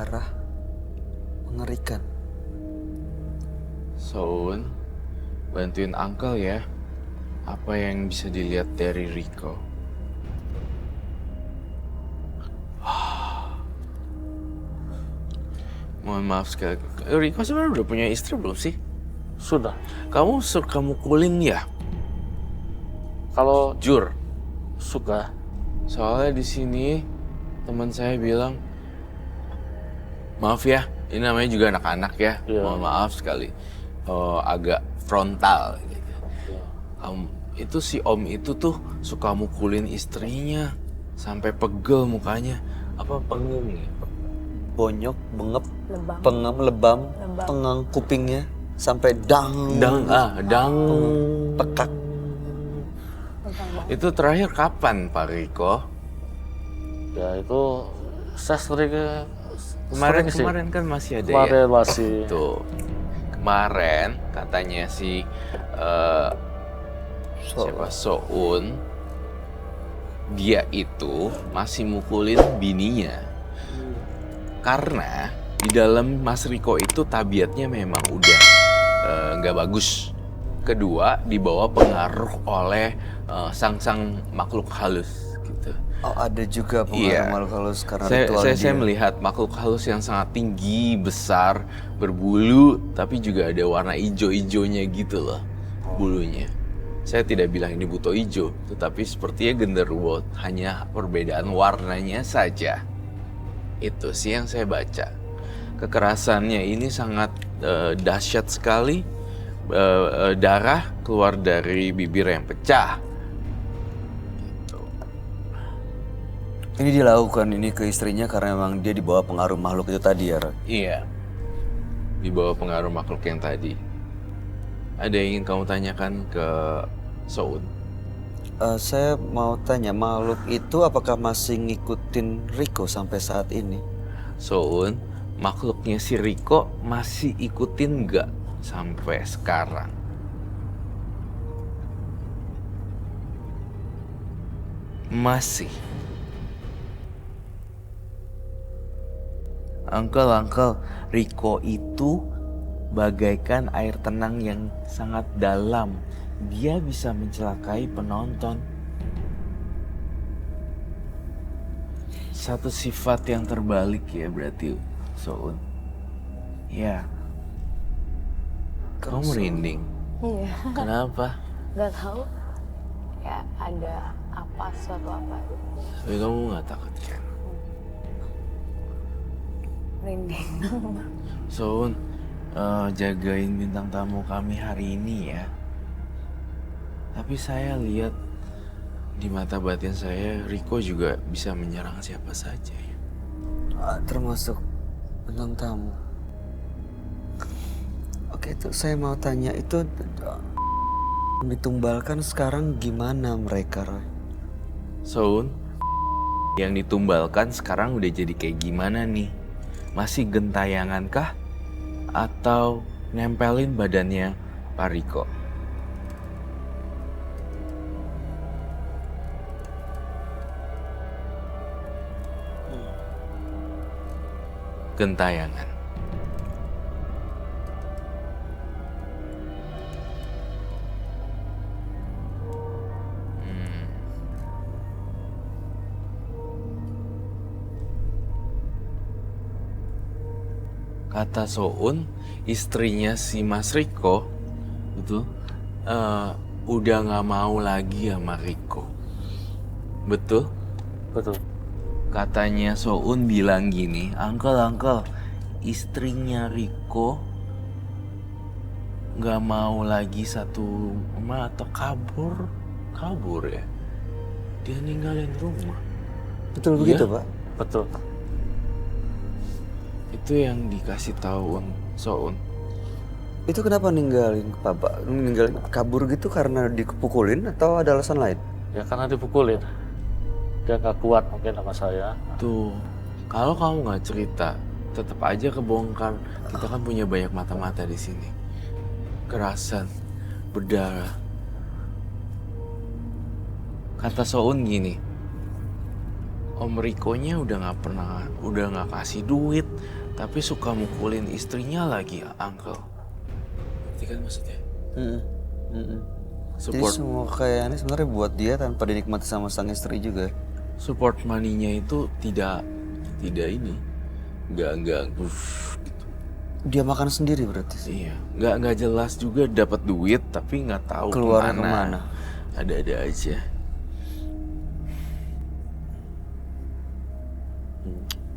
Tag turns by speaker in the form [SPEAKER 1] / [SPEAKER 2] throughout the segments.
[SPEAKER 1] berdarah mengerikan.
[SPEAKER 2] Soun, bantuin Uncle ya. Apa yang bisa dilihat dari Rico? Mohon maaf sekali. Rico sebenarnya udah punya istri belum sih?
[SPEAKER 3] Sudah.
[SPEAKER 2] Kamu suka mukulin ya?
[SPEAKER 3] Kalau
[SPEAKER 2] Jur.
[SPEAKER 3] suka,
[SPEAKER 2] Soalnya di sini teman saya bilang, maaf ya, ini namanya juga anak-anak ya.
[SPEAKER 3] Iya.
[SPEAKER 2] Mohon maaf sekali. Agak frontal gitu. Itu si Om itu tuh suka mukulin istrinya sampai pegel mukanya. Apa pengem ya?
[SPEAKER 1] Bonyok, bengep,
[SPEAKER 4] Lebam.
[SPEAKER 1] pengem, lebam,
[SPEAKER 4] Lebam.
[SPEAKER 1] pengang kupingnya sampai dang.
[SPEAKER 2] Dang.
[SPEAKER 1] Pekak.
[SPEAKER 4] Lebam banget.
[SPEAKER 2] Itu terakhir kapan Pak Riko?
[SPEAKER 3] ya itu saya sering sih.
[SPEAKER 2] Kemarin kan masih ada
[SPEAKER 3] Kemarin
[SPEAKER 2] ya?
[SPEAKER 3] masih.
[SPEAKER 2] Tuh. Kemarin katanya si siapa Soun, dia itu masih mukulin bininya. Karena di dalam Mas Riko itu tabiatnya memang udah nggak bagus. Kedua, dibawa pengaruh oleh sang makhluk halus gitu.
[SPEAKER 1] Oh, ada juga
[SPEAKER 2] Iya.
[SPEAKER 1] pengaruh makhluk halus karena
[SPEAKER 2] Saya,
[SPEAKER 1] ritual
[SPEAKER 2] saya,
[SPEAKER 1] dia.
[SPEAKER 2] saya melihat makhluk halus yang sangat tinggi, besar, berbulu, tapi juga ada warna ijo-ijonya gitu loh bulunya. Saya tidak bilang ini buto ijo, tetapi sepertinya genderuwo, hanya perbedaan warnanya saja. Itu sih yang saya baca. Kekerasannya ini sangat dahsyat sekali, darah keluar dari bibir yang pecah.
[SPEAKER 1] Ini dilakukan ini ke istrinya karena memang dia dibawa pengaruh makhluk itu tadi ya, Roy?
[SPEAKER 2] Iya, di bawah pengaruh makhluk yang tadi. Ada yang ingin kamu tanyakan ke Soun?
[SPEAKER 1] Saya mau tanya, makhluk itu apakah masih ngikutin Rico sampai saat ini?
[SPEAKER 2] Soun, makhluknya si Riko masih ikutin nggak sampai sekarang? Masih. Uncle, Riko itu bagaikan air tenang yang sangat dalam. Dia bisa mencelakai penonton. Satu sifat yang terbalik ya berarti, Soun. Ya. Kamu merinding.
[SPEAKER 4] Iya.
[SPEAKER 2] Kenapa?
[SPEAKER 4] Gak tahu. Ya ada apa, suatu apa.
[SPEAKER 2] Tapi kamu nggak takut kan?
[SPEAKER 4] Merinding.
[SPEAKER 2] Soun, jagain bintang tamu kami hari ini ya. Tapi saya lihat di mata batin saya, Riko juga bisa menyerang siapa saja ya.
[SPEAKER 1] Termasuk bintang tamu. Oke, itu saya mau tanya, itu ditumbalkan sekarang gimana mereka, Roy?
[SPEAKER 2] Soun, yang ditumbalkan sekarang udah jadi kayak gimana nih? Masih gentayangan kah? Atau nempelin badannya Pak Riko? Gentayangan. Kata Soun, istrinya si Mas Riko, betul, udah nggak mau lagi sama Riko. Betul?
[SPEAKER 3] Betul.
[SPEAKER 2] Katanya Soun bilang gini, Uncle, istrinya Riko nggak mau lagi satu rumah atau kabur ya. Dia ninggalin rumah.
[SPEAKER 1] Betul
[SPEAKER 2] Iya?
[SPEAKER 1] begitu, Pak?
[SPEAKER 3] Betul.
[SPEAKER 2] Itu yang dikasih tahu Soun.
[SPEAKER 1] Itu kenapa ninggalin Bapak? Ninggalin kabur gitu karena dipukulin atau ada alasan lain?
[SPEAKER 3] Ya karena dipukulin. Dia nggak kuat mungkin sama saya.
[SPEAKER 2] Tuh, kalau kamu nggak cerita, tetap aja kebongkar. Kita kan punya banyak mata-mata di sini. Kerasan, berdarah. Kata Soun gini, Om Riko-nya udah nggak kasih duit, tapi suka mukulin istrinya lagi, Uncle. Ngerti kan maksudnya?
[SPEAKER 1] Mm-mm. Mm-mm. Jadi
[SPEAKER 2] Support
[SPEAKER 1] semua kekayaannya sebenarnya buat dia tanpa dinikmati sama sang istri juga.
[SPEAKER 2] support money-nya itu tidak ini, nggak gitu.
[SPEAKER 1] Dia makan sendiri berarti.
[SPEAKER 2] Iya, nggak jelas juga dapat duit tapi nggak tahu
[SPEAKER 1] Keluar
[SPEAKER 2] kemana.
[SPEAKER 1] kemana.
[SPEAKER 2] Ada-ada aja.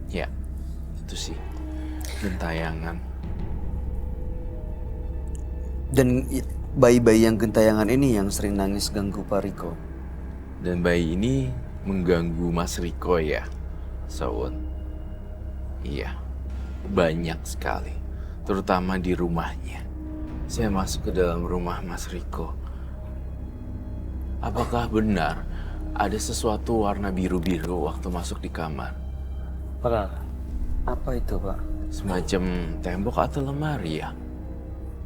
[SPEAKER 2] Ya, itu sih gentayangan.
[SPEAKER 1] Dan bayi-bayi yang gentayangan ini yang sering nangis ganggu Pak Riko.
[SPEAKER 2] Dan bayi ini mengganggu Mas Riko ya, Soun. Iya, banyak sekali, terutama di rumahnya. Saya masuk ke dalam rumah Mas Riko. Apakah benar ada sesuatu warna biru-biru waktu masuk di kamar?
[SPEAKER 3] Benar.
[SPEAKER 1] Apa itu, Pak?
[SPEAKER 2] Semacam tembok atau lemari ya?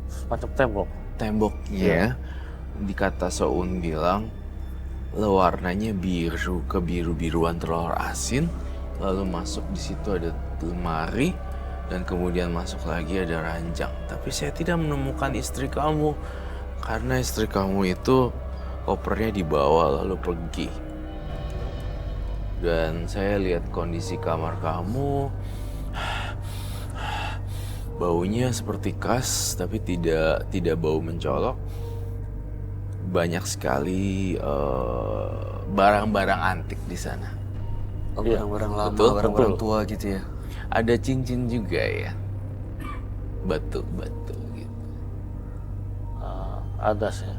[SPEAKER 3] Semacam tembok.
[SPEAKER 2] Temboknya, di kata Soun bilang, warnanya biru, kebiru-biruan telur asin. Lalu masuk di situ ada lemari, dan kemudian masuk lagi ada ranjang. Tapi saya tidak menemukan istri kamu, karena istri kamu itu kopernya dibawa lalu pergi. Dan saya lihat kondisi kamar kamu, baunya seperti khas, tapi tidak bau mencolok. Banyak sekali barang-barang antik di sana.
[SPEAKER 1] Oh,
[SPEAKER 3] Iya,
[SPEAKER 1] barang-barang lama,
[SPEAKER 2] betul,
[SPEAKER 1] barang-barang
[SPEAKER 3] betul.
[SPEAKER 1] tua gitu ya.
[SPEAKER 2] Ada cincin juga ya, batu-batu gitu.
[SPEAKER 3] Ada sih.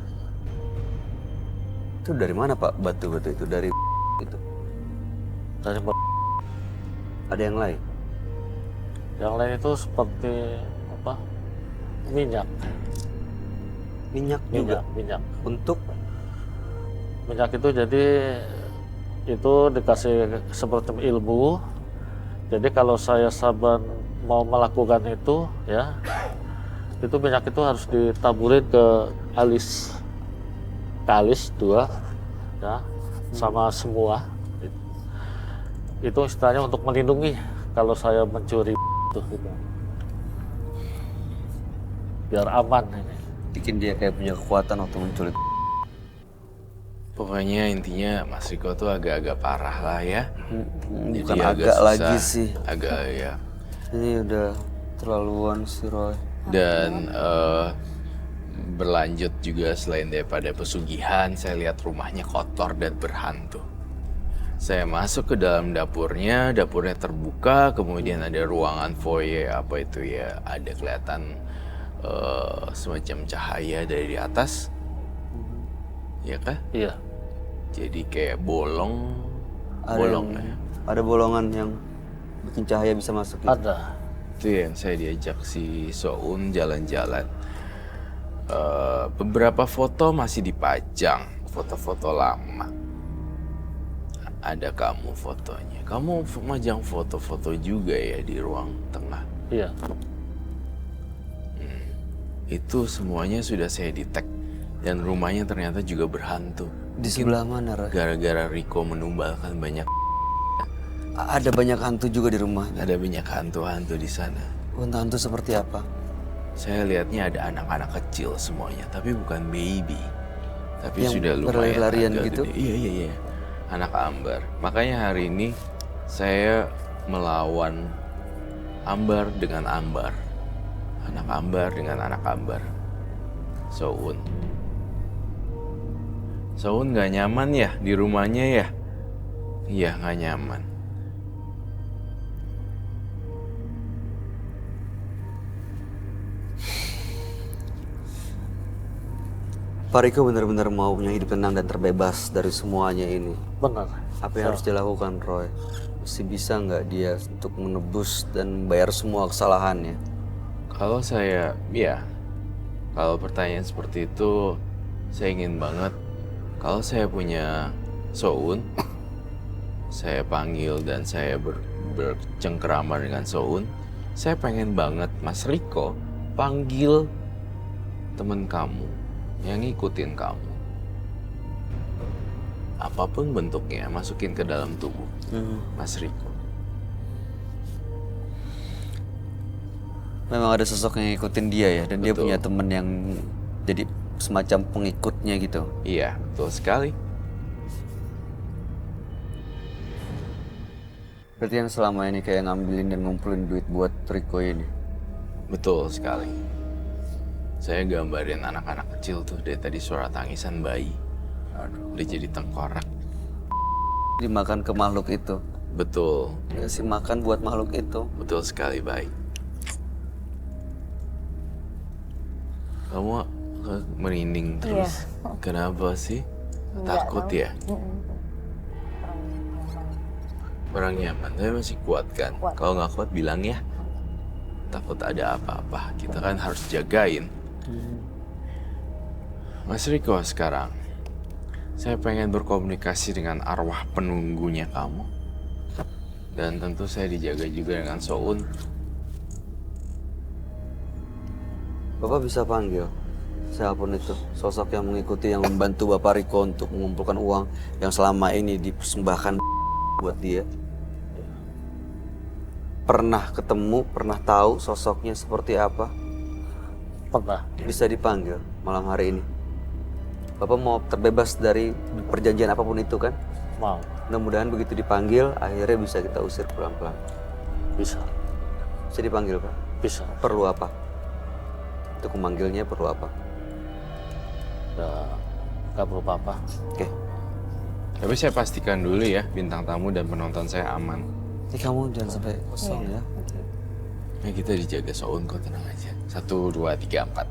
[SPEAKER 1] Itu dari mana, Pak? Batu-batu itu dari itu.
[SPEAKER 3] Dari
[SPEAKER 1] Ada yang lain?
[SPEAKER 3] yang lain itu seperti apa? Minyak.
[SPEAKER 1] Minyak juga.
[SPEAKER 3] Minyak.
[SPEAKER 1] Untuk
[SPEAKER 3] Minyak itu jadi itu dikasih semacam ilmu. Jadi kalau saya saban mau melakukan itu ya, itu minyak itu harus ditaburin ke alis. Ke alis 2 ya, sama semua. Itu istilahnya untuk melindungi kalau saya mencuri itu gitu. Biar aman ini.
[SPEAKER 1] bikin dia kayak punya kekuatan waktu menculik.
[SPEAKER 2] Pokoknya intinya Mas Riko tuh agak-agak parah lah ya. Jadi
[SPEAKER 1] Bukan agak
[SPEAKER 2] susah.
[SPEAKER 1] lagi sih.
[SPEAKER 2] Agak ya.
[SPEAKER 1] Ini udah terlaluan si Roy.
[SPEAKER 2] Dan berlanjut juga selain daripada pesugihan, saya lihat rumahnya kotor dan berhantu. Saya masuk ke dalam dapurnya terbuka, kemudian ada ruangan foyer, apa itu ya, ada kelihatan semacam cahaya dari di atas. Iya kah?
[SPEAKER 3] Iya.
[SPEAKER 2] Jadi kayak bolong
[SPEAKER 1] yang-
[SPEAKER 2] ya.
[SPEAKER 1] Ada bolongan yang bikin cahaya bisa masuk gitu.
[SPEAKER 3] Ada.
[SPEAKER 2] Itu yang saya diajak si Soun jalan-jalan. Beberapa foto masih dipajang, foto-foto lama. Ada kamu fotonya. Kamu majang foto-foto juga ya di ruang tengah.
[SPEAKER 3] Iya.
[SPEAKER 2] Itu semuanya sudah saya detect. Dan rumahnya ternyata juga berhantu.
[SPEAKER 1] Di sebelah mana, Roy?
[SPEAKER 2] Gara-gara Riko menumbalkan banyak,
[SPEAKER 1] Ada banyak hantu juga di rumahnya.
[SPEAKER 2] ada banyak hantu-hantu di sana.
[SPEAKER 1] Hantu-hantu seperti apa?
[SPEAKER 2] Saya lihatnya ada anak-anak kecil semuanya, tapi bukan baby. Tapi
[SPEAKER 1] Yang
[SPEAKER 2] sudah lumayan
[SPEAKER 1] berlari-larian
[SPEAKER 2] agak
[SPEAKER 1] gitu?
[SPEAKER 2] gede. Iya. Anak Ambar. Makanya hari ini saya melawan Ambar dengan Ambar. Anak Ambar dengan anak Ambar. Soun. Soun gak nyaman ya di rumahnya ya? Iya, gak nyaman.
[SPEAKER 1] Pak Riko benar-benar mau punya hidup tenang dan terbebas dari semuanya ini.
[SPEAKER 3] Benar.
[SPEAKER 1] Apa yang harus dilakukan, Roy? Masih bisa nggak dia untuk menebus dan membayar semua kesalahannya?
[SPEAKER 2] Kalau kalau pertanyaan seperti itu, saya ingin banget kalau saya punya Soun, saya panggil dan saya bercengkerama dengan Soun, saya pengen banget Mas Riko panggil temen kamu yang ngikutin kamu. apapun bentuknya, masukin ke dalam tubuh Mas Riko.
[SPEAKER 1] Memang ada sosok yang ngikutin dia ya, dan dia
[SPEAKER 2] Betul.
[SPEAKER 1] punya temen yang jadi semacam pengikutnya gitu.
[SPEAKER 2] Iya, betul sekali.
[SPEAKER 1] Berarti yang selama ini kayak ngambilin dan ngumpulin duit buat Riko ini.
[SPEAKER 2] Betul sekali. Saya gambarin anak-anak kecil tuh dari tadi suara tangisan bayi. Udah jadi tengkorak.
[SPEAKER 1] Dimakan ke makhluk itu.
[SPEAKER 2] Betul,
[SPEAKER 1] Dikasih makan buat makhluk itu.
[SPEAKER 2] betul sekali baik. Kamu merinding terus. Kenapa sih? Takut ya? Kurang nyaman, tapi masih kuat kan?
[SPEAKER 4] Kuat.
[SPEAKER 2] Kalau nggak kuat bilang ya. Takut ada apa-apa, kita kan harus jagain. Mas Riko sekarang, saya pengen berkomunikasi dengan arwah penunggunya kamu. Dan tentu saya dijaga juga dengan Soun.
[SPEAKER 1] Bapak bisa panggil siapapun itu, sosok yang mengikuti, yang membantu Bapak Riko untuk mengumpulkan uang yang selama ini dipersembahkan buat dia. Pernah ketemu, pernah tahu sosoknya seperti apa?
[SPEAKER 3] Pernah.
[SPEAKER 1] Bisa dipanggil malam hari ini. Bapak mau terbebas dari perjanjian apapun itu kan?
[SPEAKER 3] Mau.
[SPEAKER 1] Mudah-mudahan begitu dipanggil, akhirnya bisa kita usir pelan-pelan.
[SPEAKER 3] Bisa.
[SPEAKER 1] Bisa dipanggil Pak?
[SPEAKER 3] Bisa.
[SPEAKER 1] Perlu apa? Untuk memanggilnya perlu apa?
[SPEAKER 3] Ya, nggak perlu apa-apa.
[SPEAKER 1] Oke.
[SPEAKER 2] Tapi saya pastikan dulu ya, bintang tamu dan penonton saya aman.
[SPEAKER 1] Ini kamu jangan sampai kosong ya.
[SPEAKER 2] Ya kita dijaga Soun kok, tenang aja. 1, 2, 3, 4.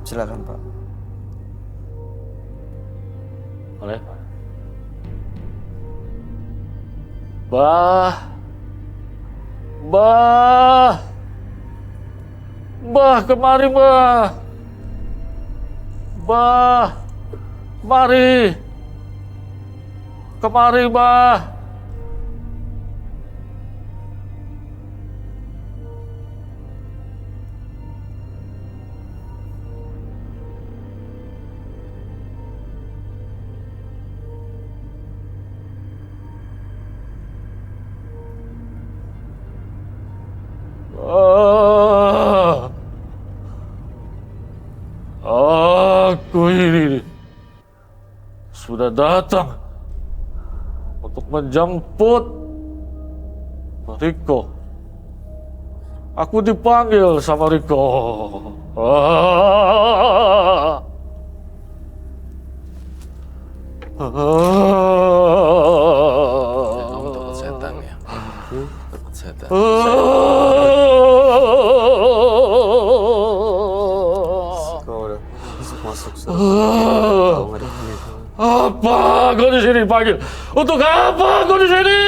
[SPEAKER 1] Silakan Pak.
[SPEAKER 3] Boleh, Pak? Bah. Bah. Bah, kemari, Bah. Bah. Mari. Kemari, Bah. Aku ini sudah datang untuk menjemput Riko. Aku dipanggil sama Riko.
[SPEAKER 2] Kamu takut setan ya? Takut setan.
[SPEAKER 1] Kau udah masuk Tahu nggak ada ini?
[SPEAKER 3] Apa kau di sini panggil? Untuk apa kau di sini?